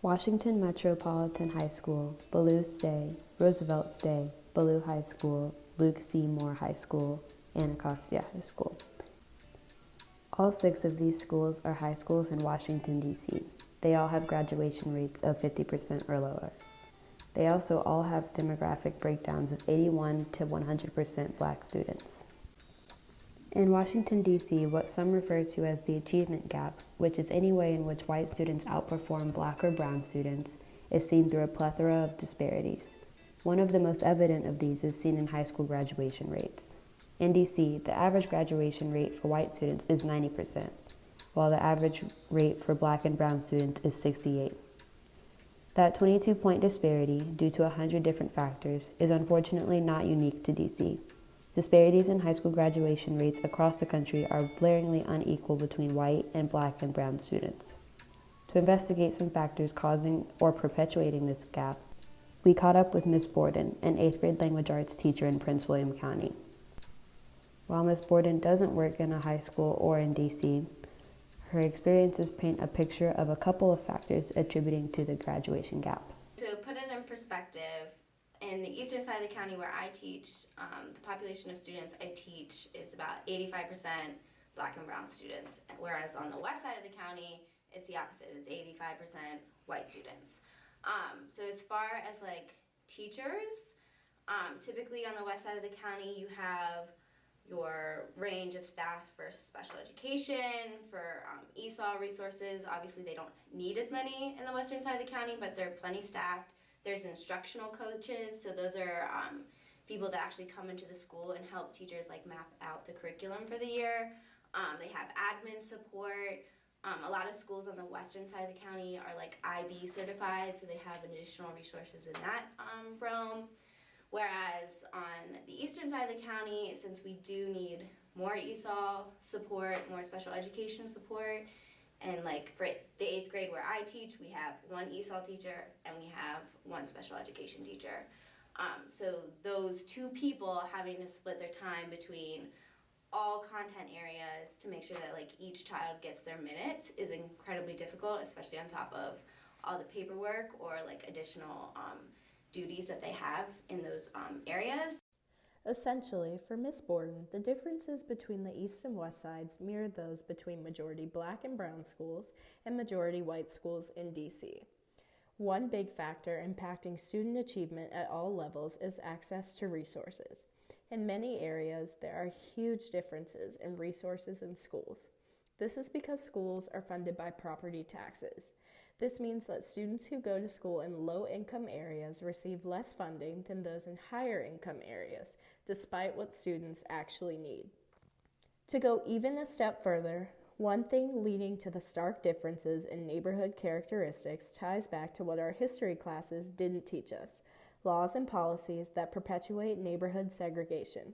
Washington Metropolitan High School, Ballou Day, Roosevelt's Day, Ballou High School, Luke C. Moore High School, Anacostia High School. All 6 of these schools are high schools in Washington, D.C. They all have graduation rates of 50% or lower. They also all have demographic breakdowns of 81 to 100% black students. In Washington, D.C., what some refer to as the achievement gap, which is any way in which white students outperform black or brown students, is seen through a plethora of disparities. One of the most evident of these is seen in high school graduation rates. In D.C., the average graduation rate for white students is 90%, while the average rate for black and brown students is 68%. That 22-point disparity, due to 100 different factors, is unfortunately not unique to D.C. Disparities in high school graduation rates across the country are blaringly unequal between white and black and brown students. To investigate some factors causing or perpetuating this gap, we caught up with Miss Borden, an 8th grade language arts teacher in Prince William County. While Miss Borden doesn't work in a high school or in D.C., her experiences paint a picture of a couple of factors attributing to the graduation gap. To put it in perspective, in the eastern side of the county where I teach, the population of students I teach is about 85% black and brown students, whereas on the west side of the county, it's the opposite. It's 85% white students. So as far as like teachers, typically on the west side of the county, you have your range of staff for special education, for ESOL resources. Obviously they don't need as many in the western side of the county, but they're plenty staffed. There's instructional coaches, so those are people that actually come into the school and help teachers like map out the curriculum for the year. They have admin support. A lot of schools on the western side of the county are like IB certified, so they have additional resources in that realm. Whereas on the eastern side of the county, since we do need more ESOL support, more special education support, and like for the 8th grade where I teach, we have 1 ESOL teacher and we have 1 special education teacher. So those 2 people having to split their time between all content areas to make sure that like each child gets their minutes is incredibly difficult, especially on top of all the paperwork or like additional duties that they have in those areas. Essentially, for Miss Borden, the differences between the east and west sides mirrored those between majority black and brown schools and majority white schools in D.C. One big factor impacting student achievement at all levels is access to resources. In many areas, there are huge differences in resources in schools. This is because schools are funded by property taxes. This means that students who go to school in low-income areas receive less funding than those in higher-income areas, despite what students actually need. To go even a step further, one thing leading to the stark differences in neighborhood characteristics ties back to what our history classes didn't teach us: laws and policies that perpetuate neighborhood segregation.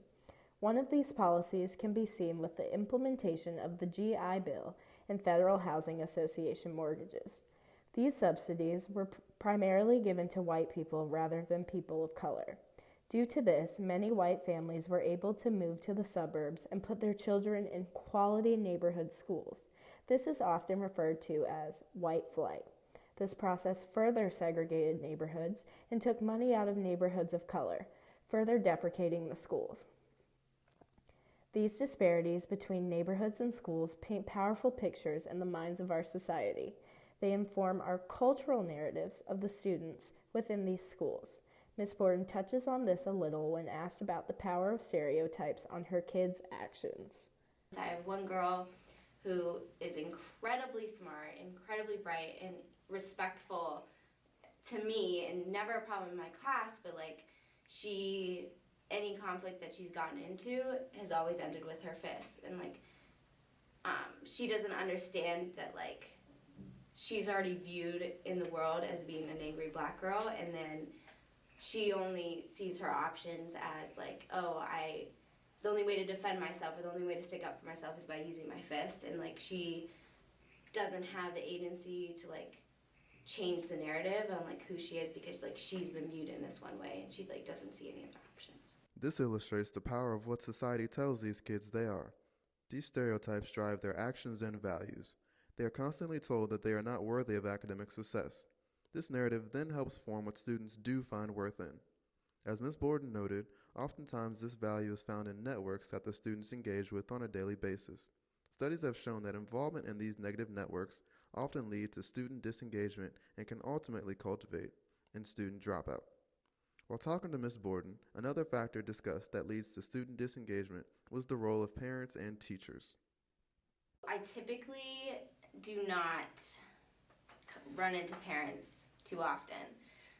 One of these policies can be seen with the implementation of the GI Bill and Federal Housing Association mortgages. These subsidies were primarily given to white people rather than people of color. Due to this, many white families were able to move to the suburbs and put their children in quality neighborhood schools. This is often referred to as white flight. This process further segregated neighborhoods and took money out of neighborhoods of color, further deprecating the schools. These disparities between neighborhoods and schools paint powerful pictures in the minds of our society. They inform our cultural narratives of the students within these schools. Ms. Borden touches on this a little when asked about the power of stereotypes on her kids' actions. I have one girl who is incredibly smart, incredibly bright, and respectful to me, and never a problem in my class, but like any conflict that she's gotten into has always ended with her fists, and like she doesn't understand that like she's already viewed in the world as being an angry black girl, and then she only sees her options as like, the only way to defend myself or the only way to stick up for myself is by using my fists, and like she doesn't have the agency to like change the narrative on like who she is, because like she's been viewed in this one way and she like doesn't see any other options. This illustrates the power of what society tells these kids they are. These stereotypes drive their actions and values. They are constantly told that they are not worthy of academic success. This narrative then helps form what students do find worth in. As Ms. Borden noted, oftentimes this value is found in networks that the students engage with on a daily basis. Studies have shown that involvement in these negative networks often lead to student disengagement and can ultimately cultivate in student dropout. While talking to Ms. Borden, another factor discussed that leads to student disengagement was the role of parents and teachers. I typically do not run into parents too often.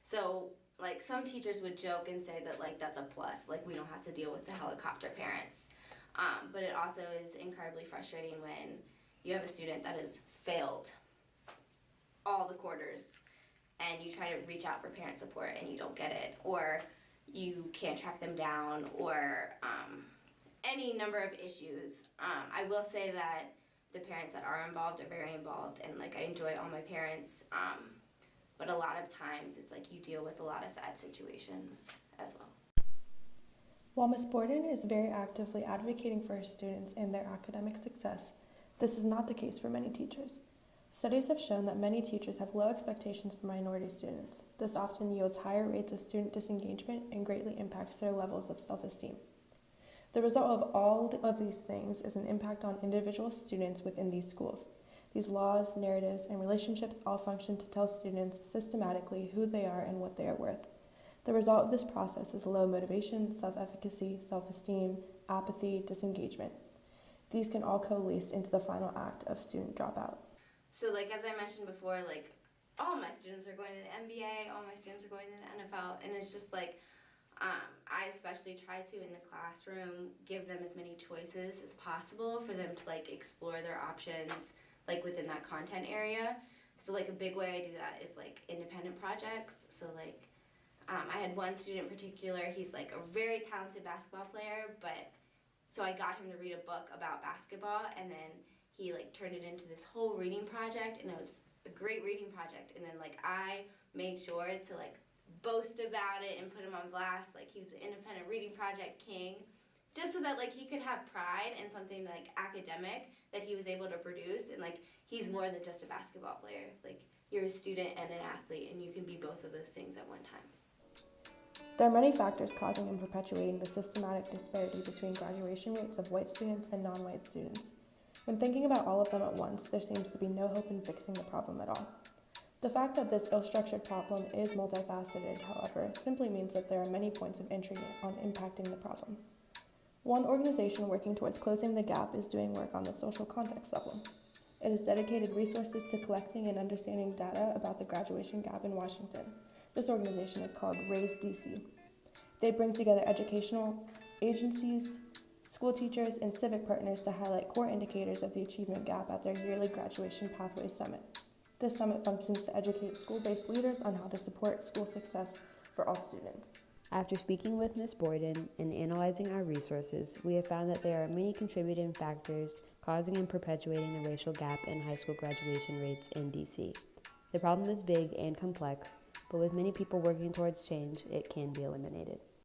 So, like, some teachers would joke and say that, like, that's a plus. Like, we don't have to deal with the helicopter parents. But it also is incredibly frustrating when you have a student that has failed all the quarters and you try to reach out for parent support and you don't get it, or you can't track them down, or any number of issues. I will say that the parents that are involved are very involved, and like I enjoy all my parents, but a lot of times it's like you deal with a lot of sad situations as well. While Ms. Borden is very actively advocating for her students and their academic success, this is not the case for many teachers. Studies have shown that many teachers have low expectations for minority students. This often yields higher rates of student disengagement and greatly impacts their levels of self-esteem. The result of all of these things is an impact on individual students within these schools. These laws, narratives, and relationships all function to tell students systematically who they are and what they are worth. The result of this process is low motivation, self-efficacy, self-esteem, apathy, disengagement. These can all coalesce into the final act of student dropout. So, like, as I mentioned before, like, all my students are going to the NBA, all my students are going to the NFL, and it's just like, I especially try to, in the classroom, give them as many choices as possible for them to, like, explore their options, like, within that content area. So, like, a big way I do that is, like, independent projects. So, like, I had one student in particular, he's, like, a very talented basketball player, but, so I got him to read a book about basketball, and then he, like, turned it into this whole reading project, and it was a great reading project. And then, like, I made sure to, like, boast about it and put him on blast, like he was the independent reading project king, just so that, like, he could have pride in something, like, academic that he was able to produce. And, like, he's more than just a basketball player. Like, you're a student and an athlete, and you can be both of those things at one time. There are many factors causing and perpetuating the systematic disparity between graduation rates of white students and non-white students. When thinking about all of them at once, there seems to be no hope in fixing the problem at all. The fact that this ill-structured problem is multifaceted, however, simply means that there are many points of entry on impacting the problem. One organization working towards closing the gap is doing work on the social context level. It has dedicated resources to collecting and understanding data about the graduation gap in Washington. This organization is called Raise DC. They bring together educational agencies, school teachers, and civic partners to highlight core indicators of the achievement gap at their yearly Graduation Pathways Summit. This summit functions to educate school-based leaders on how to support school success for all students. After speaking with Ms. Borden and analyzing our resources, we have found that there are many contributing factors causing and perpetuating the racial gap in high school graduation rates in DC. The problem is big and complex, but with many people working towards change, it can be eliminated.